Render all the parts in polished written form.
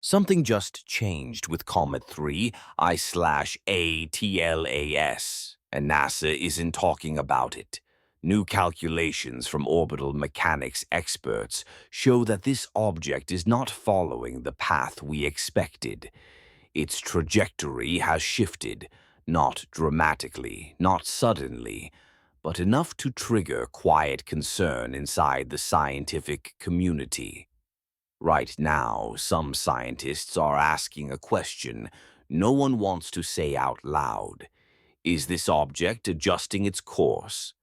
Something just changed with Comet 3 I/ATLAS, and NASA isn't talking about it. New calculations from orbital mechanics experts show that this object is not following the path we expected. Its trajectory has shifted, not dramatically, not suddenly, but enough to trigger quiet concern inside the scientific community. Right now, some scientists are asking a question no one wants to say out loud. Is this object adjusting its course?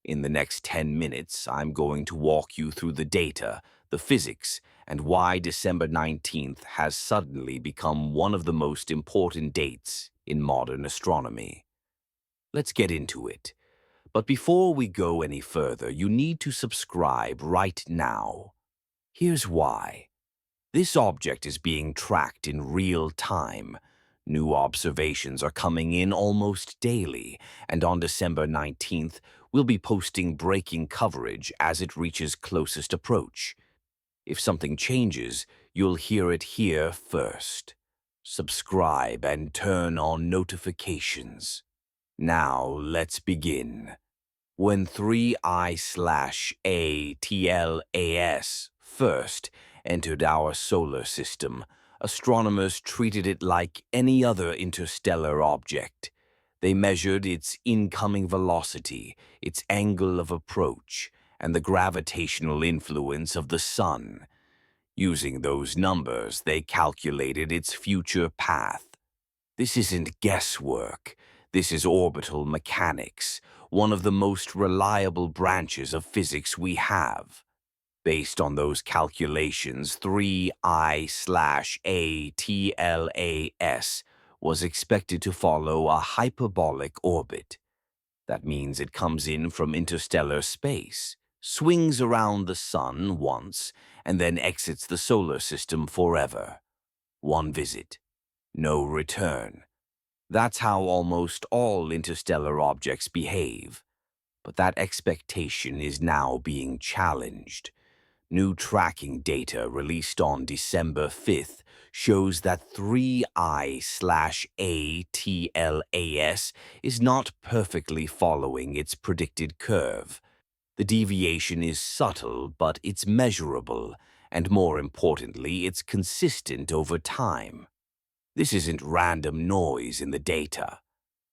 In the next 10 minutes, I'm going to walk you through the data, the physics, and why December 19th has suddenly become one of the most important dates in modern astronomy. Let's get into it. But before we go any further, you need to subscribe right now. Here's why. This object is being tracked in real time. New observations are coming in almost daily, and on December 19th, we'll be posting breaking coverage as it reaches closest approach. If something changes, you'll hear it here first. Subscribe and turn on notifications. Now, let's begin. When 3I/ATLAS first entered our solar system, astronomers treated it like any other interstellar object. They measured its incoming velocity, its angle of approach, and the gravitational influence of the Sun. Using those numbers, they calculated its future path. This isn't guesswork. This is orbital mechanics, one of the most reliable branches of physics we have. Based on those calculations, 3I/ATLAS was expected to follow a hyperbolic orbit. That means it comes in from interstellar space, swings around the Sun once, and then exits the solar system forever. One visit, no return. That's how almost all interstellar objects behave. But that expectation is now being challenged. New tracking data released on December 5th shows that 3I/ATLAS is not perfectly following its predicted curve. The deviation is subtle, but it's measurable, and more importantly, it's consistent over time. This isn't random noise in the data.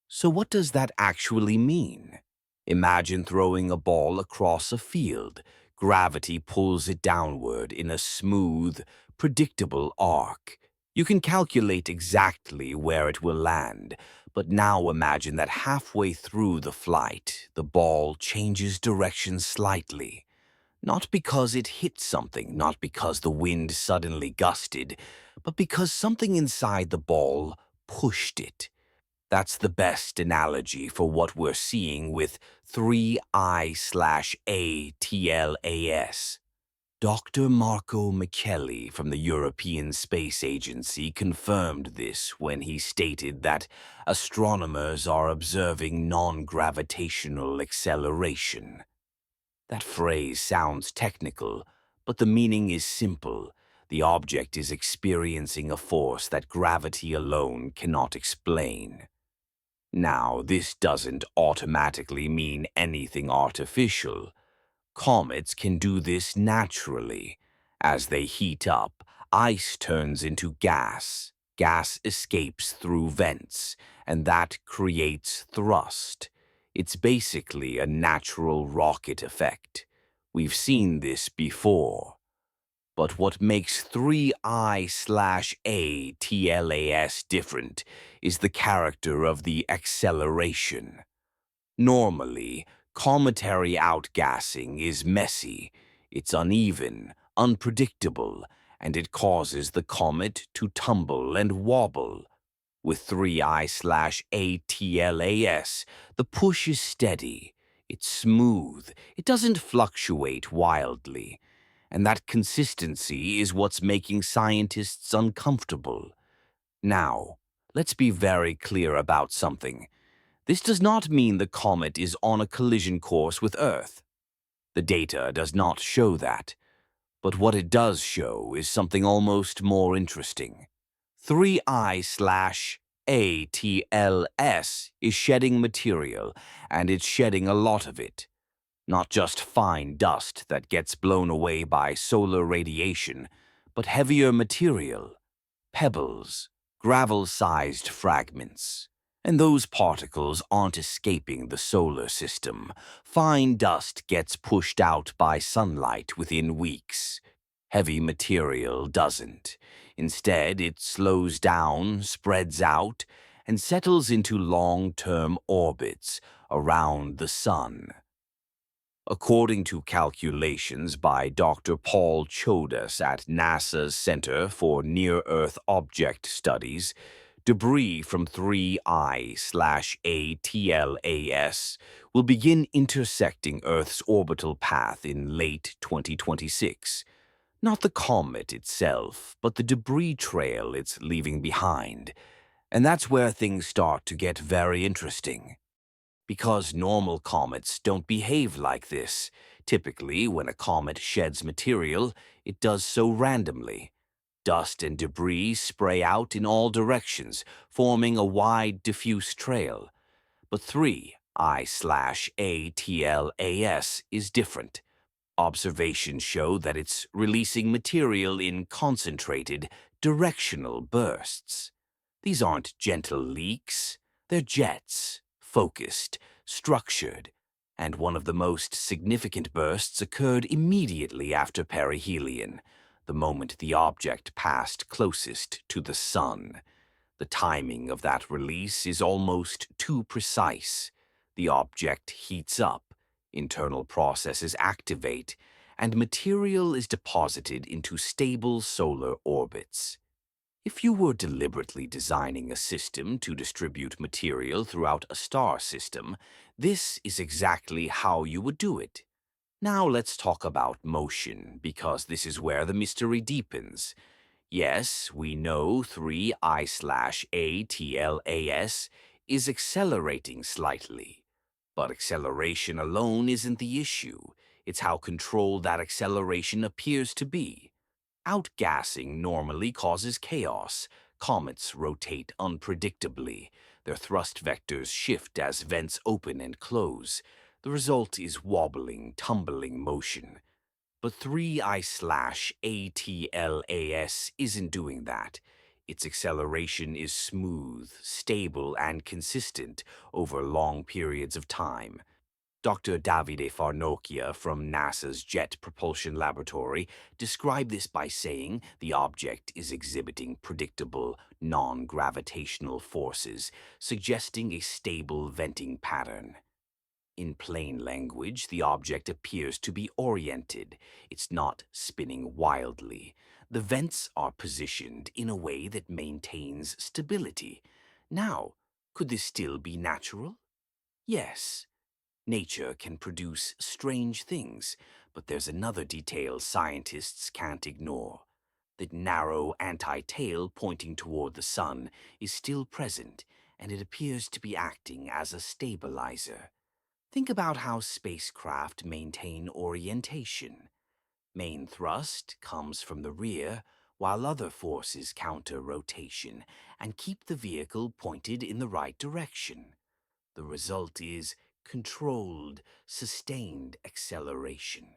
So what does that actually mean? Imagine throwing a ball across a field. Gravity pulls it downward in a smooth, predictable arc. You can calculate exactly where it will land, but now imagine that halfway through the flight, the ball changes direction slightly. Not because it hit something, not because the wind suddenly gusted, but because something inside the ball pushed it. That's the best analogy for what we're seeing with 3I/ATLAS. Dr. Marco Micheli from the European Space Agency confirmed this when he stated that astronomers are observing non-gravitational acceleration. That phrase sounds technical, but the meaning is simple. The object is experiencing a force that gravity alone cannot explain. Now, this doesn't automatically mean anything artificial. Comets can do this naturally. As they heat up, ice turns into gas. Gas escapes through vents, and that creates thrust. It's basically a natural rocket effect. We've seen this before. But what makes 3I/ATLAS different is the character of the acceleration. Normally, cometary outgassing is messy, it's uneven, unpredictable, and it causes the comet to tumble and wobble. With 3I/ATLAS, the push is steady, it's smooth, it doesn't fluctuate wildly. And that consistency is what's making scientists uncomfortable. Now, let's be very clear about something. This does not mean the comet is on a collision course with Earth. The data does not show that. But what it does show is something almost more interesting. 3I/ATLS is shedding material, and it's shedding a lot of it. Not just fine dust that gets blown away by solar radiation, but heavier material, pebbles, gravel-sized fragments. And those particles aren't escaping the solar system. Fine dust gets pushed out by sunlight within weeks. Heavy material doesn't. Instead, it slows down, spreads out, and settles into long-term orbits around the sun. According to calculations by Dr. Paul Chodas at NASA's Center for Near-Earth Object Studies, debris from 3I/ATLAS will begin intersecting Earth's orbital path in late 2026. Not the comet itself, but the debris trail it's leaving behind. And that's where things start to get very interesting. Because normal comets don't behave like this. Typically, when a comet sheds material, it does so randomly. Dust and debris spray out in all directions, forming a wide, diffuse trail. But 3I/ATLAS is different. Observations show that it's releasing material in concentrated, directional bursts. These aren't gentle leaks, they're jets, focused, structured, and one of the most significant bursts occurred immediately after perihelion, the moment the object passed closest to the sun. The timing of that release is almost too precise. The object heats up, internal processes activate, and material is deposited into stable solar orbits. If you were deliberately designing a system to distribute material throughout a star system, this is exactly how you would do it. Now let's talk about motion, because this is where the mystery deepens. Yes, we know 3I/ATLAS is accelerating slightly. But acceleration alone isn't the issue. It's how controlled that acceleration appears to be. Outgassing normally causes chaos. Comets rotate unpredictably. Their thrust vectors shift as vents open and close. The result is wobbling, tumbling motion. But 3I/ATLAS isn't doing that. Its acceleration is smooth, stable, and consistent over long periods of time. Dr. Davide Farnokia from NASA's Jet Propulsion Laboratory described this by saying the object is exhibiting predictable, non-gravitational forces, suggesting a stable venting pattern. In plain language, the object appears to be oriented. It's not spinning wildly. The vents are positioned in a way that maintains stability. Now, could this still be natural? Yes. Nature can produce strange things, but there's another detail scientists can't ignore. The narrow anti-tail pointing toward the sun is still present, and it appears to be acting as a stabilizer. Think about how spacecraft maintain orientation. Main thrust comes from the rear, while other forces counter rotation and keep the vehicle pointed in the right direction. The result is controlled, sustained acceleration.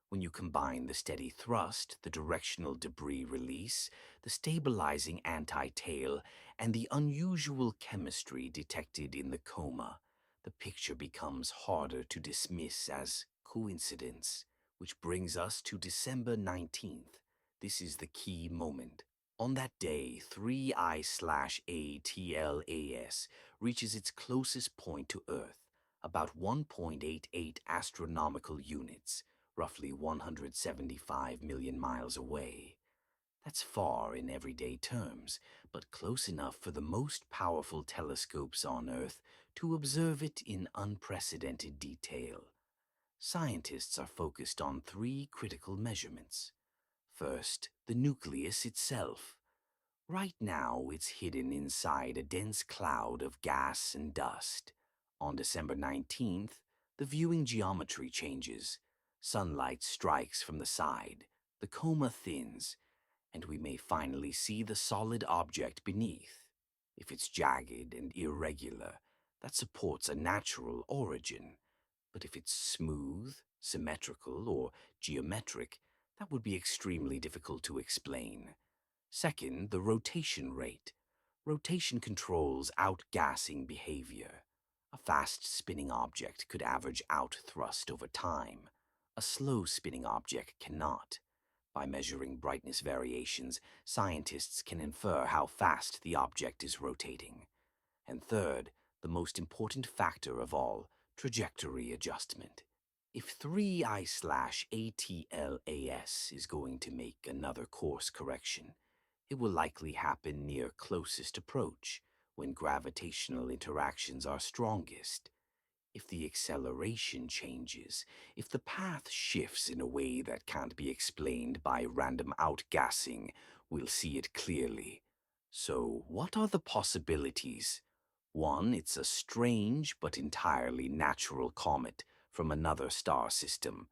When you combine the steady thrust, the directional debris release, the stabilizing anti-tail, and the unusual chemistry detected in the coma, the picture becomes harder to dismiss as coincidence, which brings us to December 19th. This is the key moment. On that day, 3I/ATLAS reaches its closest point to Earth, about 1.88 astronomical units, roughly 175 million miles away. That's far in everyday terms, but close enough for the most powerful telescopes on Earth to observe it in unprecedented detail. Scientists are focused on three critical measurements. First, the nucleus itself. Right now, it's hidden inside a dense cloud of gas and dust. On December 19th, the viewing geometry changes. Sunlight strikes from the side. the coma thins, and we may finally see the solid object beneath. If it's jagged and irregular, that supports a natural origin. But if it's smooth, symmetrical, or geometric, that would be extremely difficult to explain. Second, the rotation rate. Rotation controls outgassing behavior. A fast spinning object could average out-thrust over time. A slow spinning object cannot. By measuring brightness variations, scientists can infer how fast the object is rotating. And third, the most important factor of all, trajectory adjustment. If 3I/ATLAS is going to make another course correction, it will likely happen near closest approach, when gravitational interactions are strongest. If the acceleration changes, if the path shifts in a way that can't be explained by random outgassing, we'll see it clearly. So, what are the possibilities? One, it's a strange but entirely natural comet from another star system.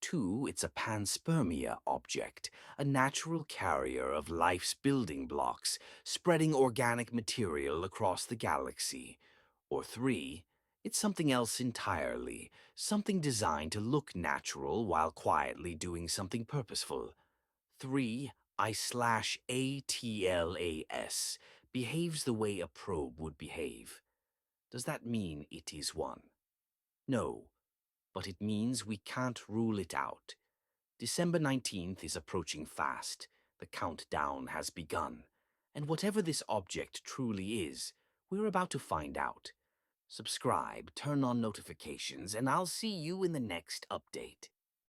Two, it's a panspermia object, a natural carrier of life's building blocks, spreading organic material across the galaxy. Or three, it's something else entirely, something designed to look natural while quietly doing something purposeful. 3I/ATLAS behaves the way a probe would behave. Does that mean it is one? No, but it means we can't rule it out. December 19th is approaching fast. The countdown has begun. And whatever this object truly is, we're about to find out. Subscribe, turn on notifications, and I'll see you in the next update.